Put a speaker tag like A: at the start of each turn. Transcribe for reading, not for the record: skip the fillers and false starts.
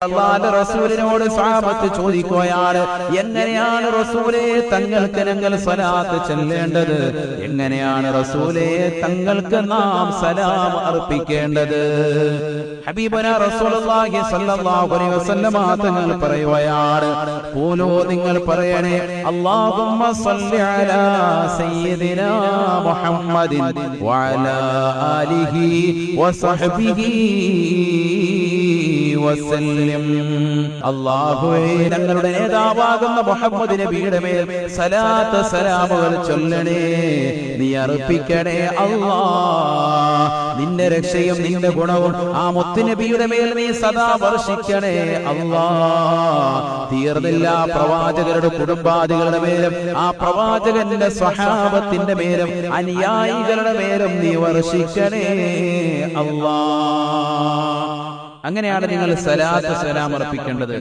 A: അല്ലാഹുവിന്റെ റസൂലിനോട് സ്വഹാബത്ത് ചോദിക്കുകയാണ്, എങ്ങനെയാണ് റസൂലേ തങ്ങൾക്ക് ഞങ്ങൾ സ്വലാത്ത് ചൊല്ലേണ്ടത്? എങ്ങനെയാണ് റസൂലേ തങ്ങൾക്ക് നാം സലാം അർപ്പിക്കേണ്ടത്? ഹബീബന റസൂലുള്ളാഹി സ്വല്ലല്ലാഹു അലൈഹി വസല്ലമ തങ്ങൾ പറയുകയാണ്, ഖൂലൂ നിങ്ങൾ പറയണേ, അല്ലാഹുമ്മ സ്വല്ലി അലാ സയ്യിദിനാ മുഹമ്മദിൻ വഅലാ ആലിഹി വസഹ്ബിഹി വസല്ലം. അല്ലാഹുവേ ഞങ്ങളുടെ നേതാവാകുന്ന മുഹമ്മദ് നബിയുടെ മേൽ സലാത്ത് സലാമുകൾ ചൊല്ലണേ, നീ അർപ്പിക്കണേ അല്ലാഹ്. നിന്റെ രക്ഷയും നിന്റെ ഗുണവും ആ മുത്തുനബിയുടെ മേൽ നീ സദാ വർഷിക്കണേ അല്ലാഹ്. തീർന്നില്ല, പ്രവാചകരുടെ കുടുംബാദികളുടെ മേലും ആ പ്രവാചകന്റെ സ്വഹാബത്തിന്റെ മേലും അനുയായികളുടെ മേലും നീ വർഷിക്കണേ അല്ലാഹ്. അങ്ങനെയാണ് നിങ്ങൾ സലാത്ത് സലാം അർപ്പിക്കേണ്ടത്.